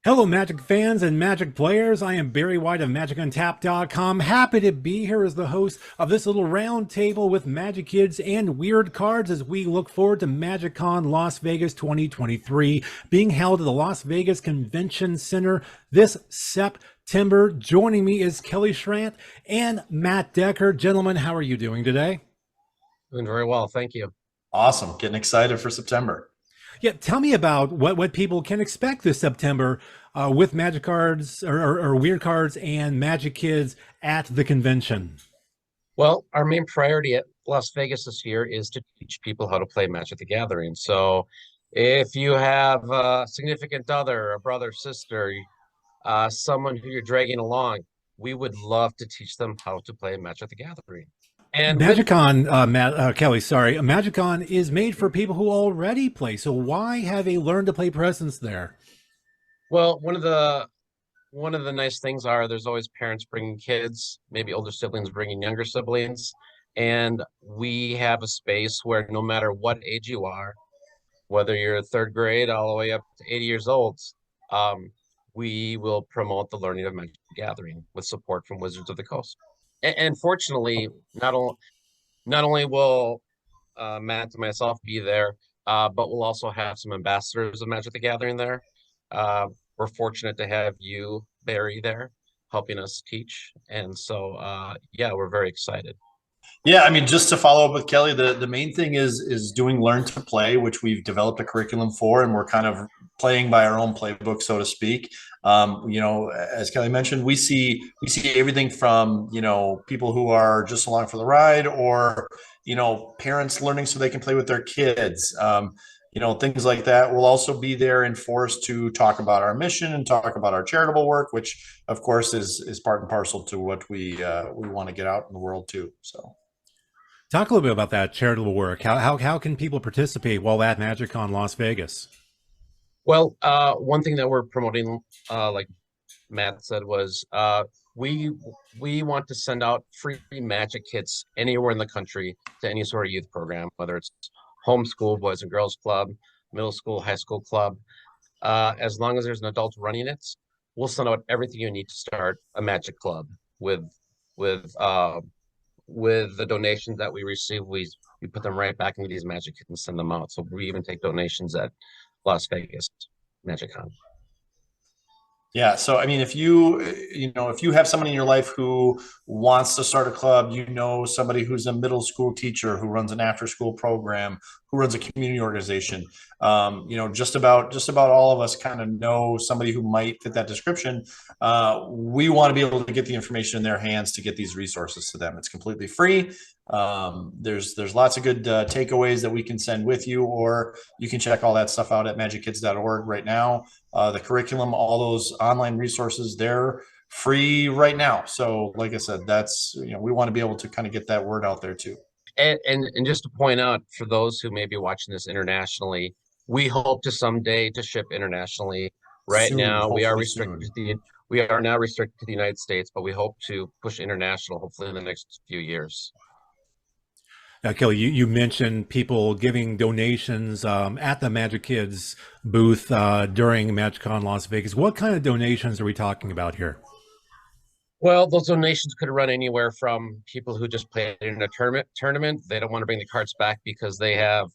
Hello, Magic fans and Magic players. I am Barry White of MagicUntapped.com. Happy to be here as the host of this little round table with Magic Kids and Weird Cards as we look forward to MagicCon Las Vegas 2023 being held at the Las Vegas Convention Center this September. Joining me is Kelly Schrant and Matt Decker. Gentlemen, how are you doing today? Doing very well, thank you. Awesome. Getting excited for September. Yeah, tell me about what people can expect this September with Magic Cards or Weird Cards and Magic Kids at the convention. Well, our main priority at Las Vegas this year is to teach people how to play Magic the Gathering. So if you have a significant other, a brother, sister, someone who you're dragging along, we would love to teach them how to play Magic the Gathering. And with MagicCon, Kelly, sorry, MagicCon is made for people who already play. So why have a learn to play presence there? well, one of the nice things are there's always parents bringing kids, maybe older siblings bringing younger siblings, and we have a space where no matter what age you are, whether you're third grade all the way up to 80 years old, um, we will promote the learning of Magic the Gathering with support from Wizards of the Coast. And fortunately, not only will Matt and myself be there, but we'll also have some ambassadors of Magic the Gathering there. We're fortunate to have you, Barry, there helping us teach. And so, yeah, we're very excited. Yeah, I mean, just to follow up with Kelly, the main thing is doing learn to play, which we've developed a curriculum for, and we're kind of playing by our own playbook, so to speak. As Kelly mentioned, we see everything from people who are just along for the ride, or parents learning so they can play with their kids. Things like that. We'll also be there in force to talk about our mission and talk about our charitable work, which of course is part and parcel to what we want to get out in the world too. So. Talk a little bit about that charitable work. How can people participate while at MagicCon Las Vegas? Well, one thing that we're promoting, like Matt said, was we we want to send out free Magic kits anywhere in the country to any sort of youth program, whether it's homeschool, Boys and Girls Club, middle school, high school club. As long as there's an adult running it, we'll send out everything you need to start a Magic club with with uh, with the donations that we receive. We put them right back into these Magic kits and send them out. So we even take donations at Las Vegas MagicCon. Yeah, so I mean, if you have someone in your life who wants to start a club, somebody who's a middle school teacher who runs an after school program, who runs a community organization, just about all of us kind of know somebody who might fit that description. We want to be able to get the information in their hands to get these resources to them. It's completely free. There's lots of good takeaways that we can send with you, or you can check all that stuff out at magickids.org right now. The curriculum, all those online resources, they're free right now. So like I said, we want to be able to kind of get that word out there too. And just to point out for those who may be watching this internationally, we hope to someday to ship internationally. Right Soon, now, hopefully soon. we are now restricted to the United States, but we hope to push international hopefully in the next few years. Now, Kelly, you mentioned people giving donations at the Magic Kids booth during MagicCon Las Vegas. What kind of donations are we talking about here? Well, those donations could run anywhere from people who just played in a tournament. They don't want to bring the cards back because they have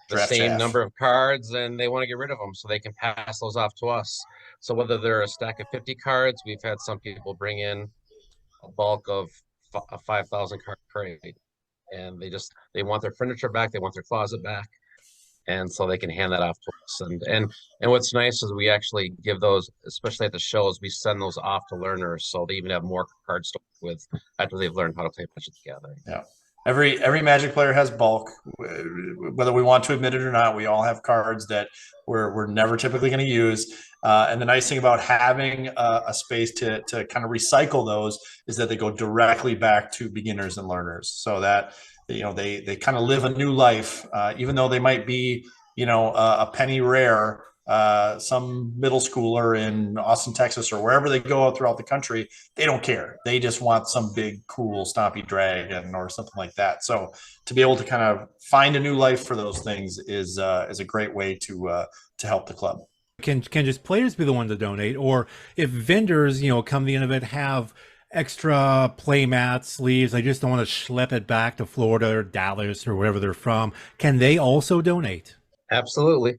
the Draft same chaff. number of cards and they want to get rid of them so they can pass those off to us. So whether they're a stack of 50 cards, we've had some people bring in a bulk of a 5,000 card crate, and they want their furniture back, they want their closet back, and so they can hand that off to us. And what's nice is we actually give those, especially at the shows, we send those off to learners so they even have more cards to work with after they've learned how to play Magic together. Yeah. Every Magic player has bulk, whether we want to admit it or not. We all have cards that we're never typically going to use. And the nice thing about having a space to kind of recycle those is that they go directly back to beginners and learners, so that they kind of live a new life, even though they might be a penny rare. Some middle schooler in Austin, Texas, or wherever they go out throughout the country, they don't care. They just want some big, cool, stompy dragon or something like that. So to be able to kind of find a new life for those things is a great way to help the club. can just players be the one to donate, or if vendors, come the end of it, have extra play mats, sleeves, I just don't want to schlep it back to Florida or Dallas or wherever they're from, can they also donate? Absolutely.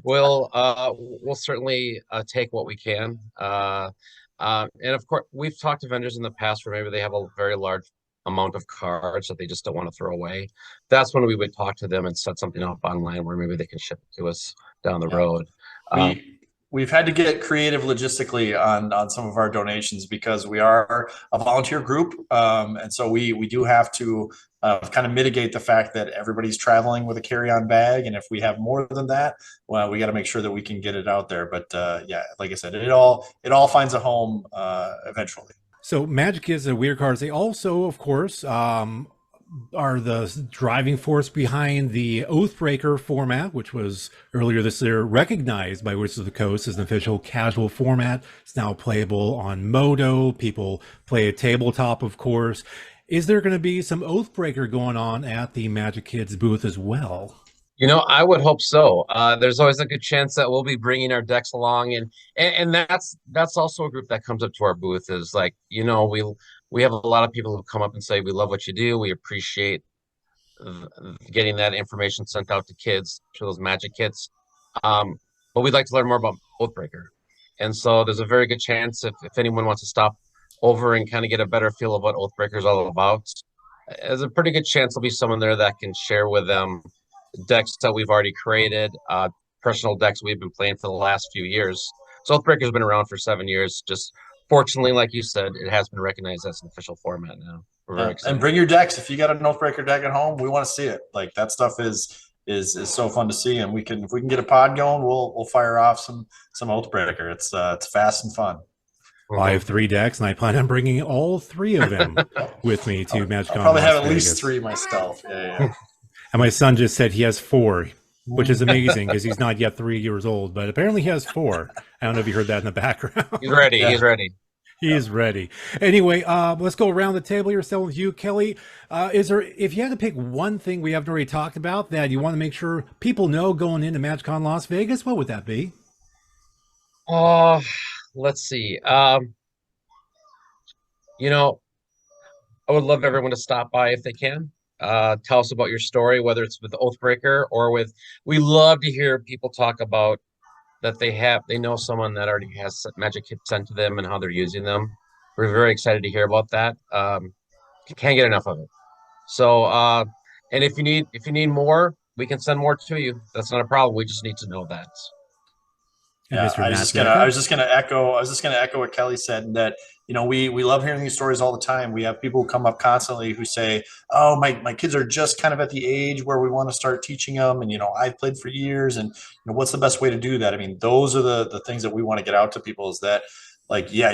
We'll certainly take what we can. And of course, we've talked to vendors in the past where maybe they have a very large amount of cards that they just don't want to throw away. That's when we would talk to them and set something up online where maybe they can ship it to us down the road. We've had to get creative logistically on some of our donations because we are a volunteer group, and so we do have to kind of mitigate the fact that everybody's traveling with a carry-on bag, and if we have more than that, well, we got to make sure that we can get it out there. But yeah, like I said, it all finds a home eventually. So MagiKids and Weird Cards, they also, of course, are the driving force behind the Oathbreaker format, which was earlier this year recognized by Wizards of the Coast as an official casual format. It's now playable on Modo. People play at tabletop, of course. Is there going to be some Oathbreaker going on at the MagiKids booth as well? I would hope so. There's always a good chance that we'll be bringing our decks along, and that's also a group that comes up to our booth. Is like, we have a lot of people who come up and say, we love what you do. We appreciate getting that information sent out to kids through those magic kits. But we'd like to learn more about Oathbreaker. And so there's a very good chance if anyone wants to stop over and kind of get a better feel of what Oathbreaker is all about, there's a pretty good chance there'll be someone there that can share with them decks that we've already created, personal decks we've been playing for the last few years. So Oathbreaker's been around for 7 years. Just fortunately, like you said, it has been recognized as an official format now. We're very excited. And bring your decks. If you got an Oathbreaker deck at home, we want to see it. Like, that stuff is so fun to see. And if we can get a pod going, we'll fire off some Oathbreaker. It's fast and fun. Well, I have 3 decks, and I plan on bringing all 3 of them with me to MagicCon. I'll probably Las have at Vegas. least 3 myself. Yeah. And my son just said he has 4, which is amazing because he's not yet 3 years old, but apparently he has 4. I don't know if you heard that in the background. He's ready. Yeah. He's ready. He is ready. Anyway, let's go around the table here. Starting with you, Kelly. If you had to pick one thing we haven't already talked about that you want to make sure people know going into MagicCon Las Vegas, what would that be? Let's see. I would love everyone to stop by if they can. Tell us about your story, whether it's with Oathbreaker or we love to hear people talk about that they know someone that already has magic kits sent to them and how they're using them. We're very excited to hear about that. You can't get enough of it. So, and if you need more, we can send more to you. That's not a problem. We just need to know that. Yeah, I was just gonna echo what Kelly said, that we love hearing these stories all the time. We have people who come up constantly who say, "Oh, my kids are just kind of at the age where we want to start teaching them, and I've played for years, and what's the best way to do that?" I mean, those are the things that we want to get out to people, is that, like, yeah,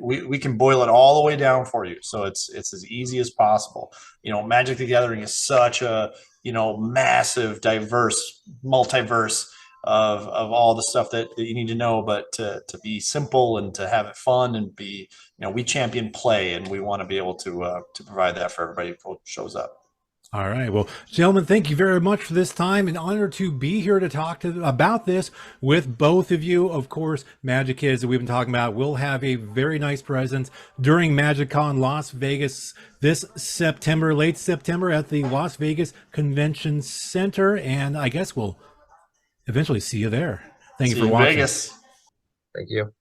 we can boil it all the way down for you, so it's as easy as possible. Magic the Gathering is such a massive, diverse, multiverse of all the stuff that you need to know, but to be simple and to have it fun and be, we champion play, and we want to be able to provide that for everybody who shows up. All right. Well, gentlemen, thank you very much for this time. An honor to be here to talk about this with both of you. Of course, MagiKids that we've been talking about will have a very nice presence during MagicCon Las Vegas this September, late September, at the Las Vegas Convention Center. And I guess we'll eventually see you there. Thank you for watching. Vegas. Thank you.